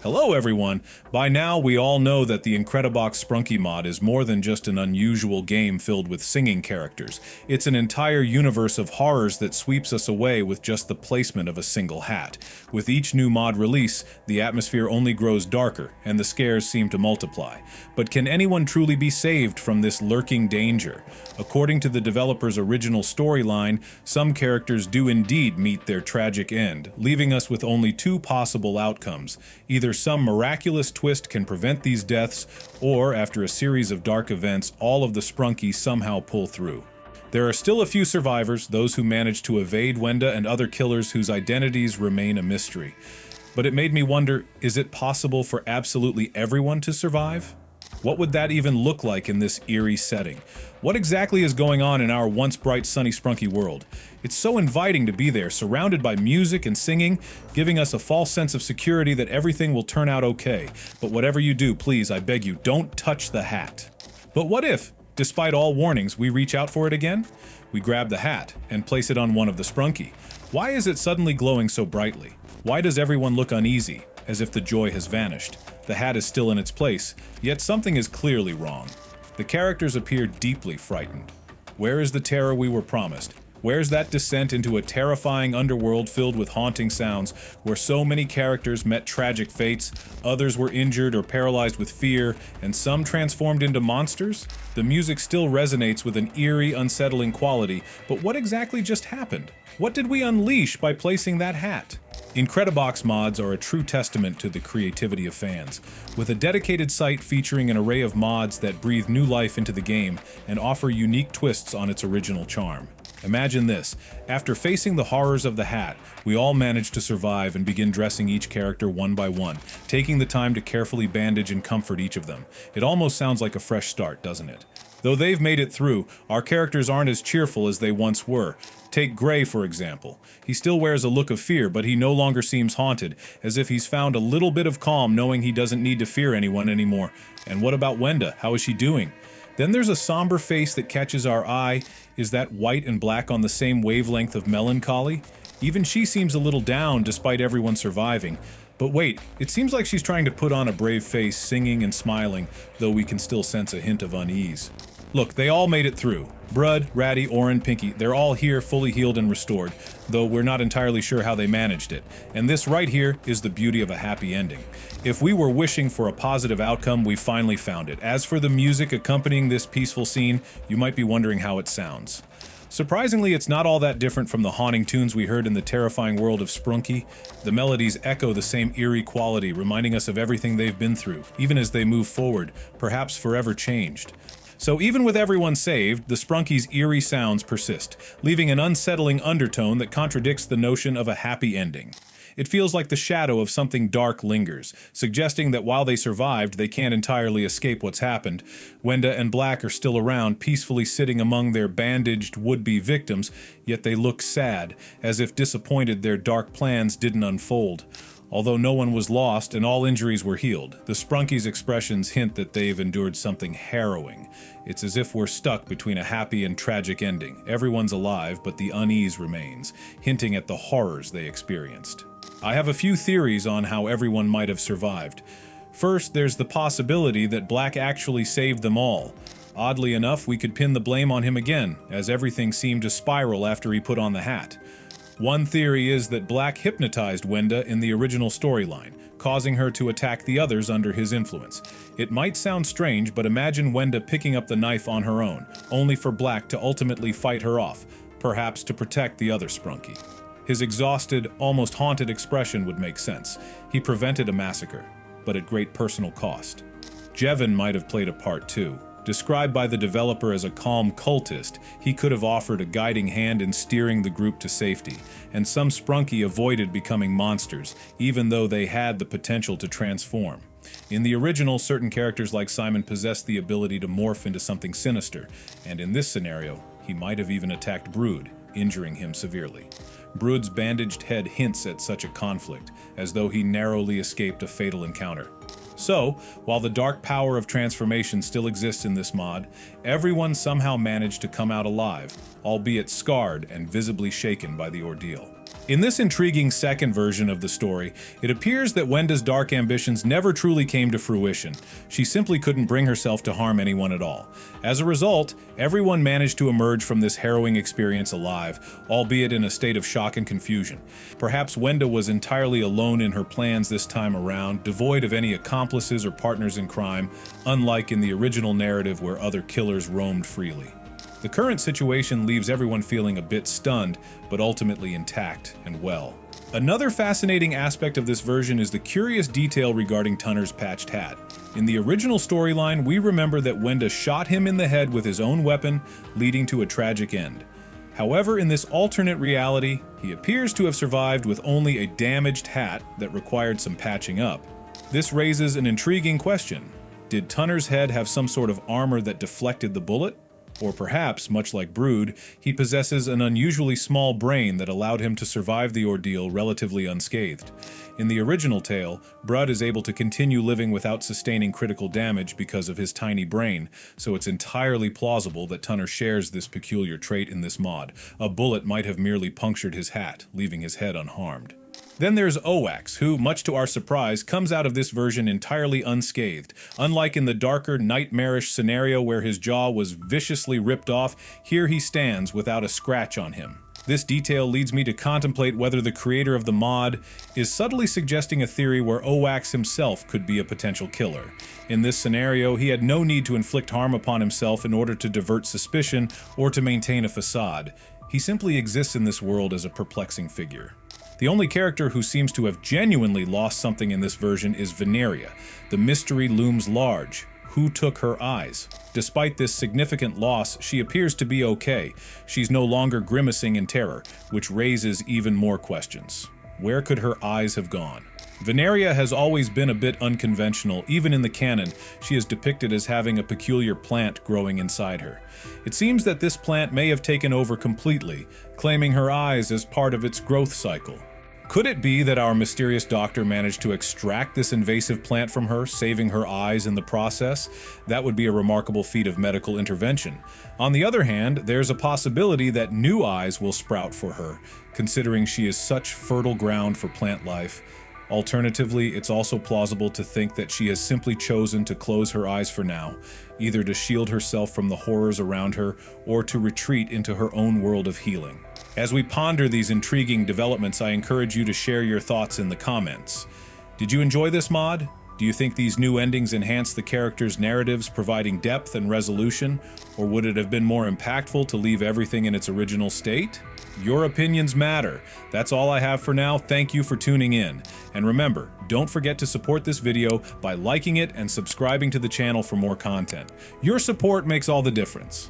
Hello everyone! By now we all know that the Incredibox Sprunki mod is more than just an unusual game filled with singing characters. It's an entire universe of horrors that sweeps us away with just the placement of a single hat. With each new mod release, the atmosphere only grows darker, and the scares seem to multiply. But can anyone truly be saved from this lurking danger? According to the developer's original storyline, some characters do indeed meet their tragic end, leaving us with only two possible outcomes. Either some miraculous twist can prevent these deaths, or after a series of dark events, all of the Sprunki somehow pull through. There are still a few survivors, those who manage to evade Wenda and other killers whose identities remain a mystery. But it made me wonder, is it possible for absolutely everyone to survive? What would that even look like in this eerie setting? What exactly is going on in our once bright sunny Sprunki world? It's so inviting to be there, surrounded by music and singing, giving us a false sense of security that everything will turn out okay. But whatever you do, please, I beg you, don't touch the hat. But what if, despite all warnings, we reach out for it again? We grab the hat and place it on one of the Sprunki. Why is it suddenly glowing so brightly? Why does everyone look uneasy, as if the joy has vanished? The hat is still in its place, yet something is clearly wrong. The characters appear deeply frightened. Where is the terror we were promised? Where's that descent into a terrifying underworld filled with haunting sounds, where so many characters met tragic fates, others were injured or paralyzed with fear, and some transformed into monsters? The music still resonates with an eerie, unsettling quality, but what exactly just happened? What did we unleash by placing that hat? Incredibox mods are a true testament to the creativity of fans. With a dedicated site featuring an array of mods that breathe new life into the game and offer unique twists on its original charm. Imagine this, after facing the horrors of the hat, we all managed to survive and begin dressing each character one by one, taking the time to carefully bandage and comfort each of them. It almost sounds like a fresh start, doesn't it? Though they've made it through, our characters aren't as cheerful as they once were. Take Gray, for example. He still wears a look of fear, but he no longer seems haunted, as if he's found a little bit of calm knowing he doesn't need to fear anyone anymore. And what about Wenda? How is she doing? Then there's a somber face that catches our eye. Is that white and black on the same wavelength of melancholy? Even she seems a little down despite everyone surviving. But wait, it seems like she's trying to put on a brave face, singing and smiling, though we can still sense a hint of unease. Look, they all made it through. Brud, Ratty, Orin, Pinky, they're all here fully healed and restored, though we're not entirely sure how they managed it. And this right here is the beauty of a happy ending. If we were wishing for a positive outcome, we finally found it. As for the music accompanying this peaceful scene, you might be wondering how it sounds. Surprisingly, it's not all that different from the haunting tunes we heard in the terrifying world of Sprunki. The melodies echo the same eerie quality, reminding us of everything they've been through, even as they move forward, perhaps forever changed. So even with everyone saved, the Sprunki's eerie sounds persist, leaving an unsettling undertone that contradicts the notion of a happy ending. It feels like the shadow of something dark lingers, suggesting that while they survived, they can't entirely escape what's happened. Wenda and Black are still around, peacefully sitting among their bandaged would-be victims, yet they look sad, as if disappointed their dark plans didn't unfold. Although no one was lost and all injuries were healed, the Sprunki's expressions hint that they've endured something harrowing. It's as if we're stuck between a happy and tragic ending. Everyone's alive, but the unease remains, hinting at the horrors they experienced. I have a few theories on how everyone might have survived. First, there's the possibility that Black actually saved them all. Oddly enough, we could pin the blame on him again, as everything seemed to spiral after he put on the hat. One theory is that Black hypnotized Wenda in the original storyline, causing her to attack the others under his influence. It might sound strange, but imagine Wenda picking up the knife on her own, only for Black to ultimately fight her off, perhaps to protect the other Sprunki. His exhausted, almost haunted expression would make sense. He prevented a massacre, but at great personal cost. Jevin might have played a part too. Described by the developer as a calm cultist, he could have offered a guiding hand in steering the group to safety, and some Sprunki avoided becoming monsters, even though they had the potential to transform. In the original, certain characters like Simon possessed the ability to morph into something sinister, and in this scenario, he might have even attacked Brood, injuring him severely. Brood's bandaged head hints at such a conflict, as though he narrowly escaped a fatal encounter. So, while the dark power of transformation still exists in this mod, everyone somehow managed to come out alive, albeit scarred and visibly shaken by the ordeal. In this intriguing second version of the story, it appears that Wenda's dark ambitions never truly came to fruition. She simply couldn't bring herself to harm anyone at all. As a result, everyone managed to emerge from this harrowing experience alive, albeit in a state of shock and confusion. Perhaps Wenda was entirely alone in her plans this time around, devoid of any accomplices or partners in crime, unlike in the original narrative where other killers roamed freely. The current situation leaves everyone feeling a bit stunned, but ultimately intact and well. Another fascinating aspect of this version is the curious detail regarding Tunner's patched hat. In the original storyline, we remember that Wenda shot him in the head with his own weapon, leading to a tragic end. However, in this alternate reality, he appears to have survived with only a damaged hat that required some patching up. This raises an intriguing question. Did Tunner's head have some sort of armor that deflected the bullet? Or perhaps, much like Brood, he possesses an unusually small brain that allowed him to survive the ordeal relatively unscathed. In the original tale, Brood is able to continue living without sustaining critical damage because of his tiny brain, so it's entirely plausible that Tunner shares this peculiar trait in this mod. A bullet might have merely punctured his hat, leaving his head unharmed. Then there's Owax, who, much to our surprise, comes out of this version entirely unscathed. Unlike in the darker, nightmarish scenario where his jaw was viciously ripped off, here he stands without a scratch on him. This detail leads me to contemplate whether the creator of the mod is subtly suggesting a theory where Owax himself could be a potential killer. In this scenario, he had no need to inflict harm upon himself in order to divert suspicion or to maintain a facade. He simply exists in this world as a perplexing figure. The only character who seems to have genuinely lost something in this version is Veneria. The mystery looms large. Who took her eyes? Despite this significant loss, she appears to be okay. She's no longer grimacing in terror, which raises even more questions. Where could her eyes have gone? Veneria has always been a bit unconventional. Even in the canon, she is depicted as having a peculiar plant growing inside her. It seems that this plant may have taken over completely, claiming her eyes as part of its growth cycle. Could it be that our mysterious doctor managed to extract this invasive plant from her, saving her eyes in the process? That would be a remarkable feat of medical intervention. On the other hand, there's a possibility that new eyes will sprout for her, considering she is such fertile ground for plant life. Alternatively, it's also plausible to think that she has simply chosen to close her eyes for now, either to shield herself from the horrors around her or to retreat into her own world of healing. As we ponder these intriguing developments, I encourage you to share your thoughts in the comments. Did you enjoy this mod? Do you think these new endings enhance the characters' narratives, providing depth and resolution? Or would it have been more impactful to leave everything in its original state? Your opinions matter. That's all I have for now. Thank you for tuning in. And remember, don't forget to support this video by liking it and subscribing to the channel for more content. Your support makes all the difference.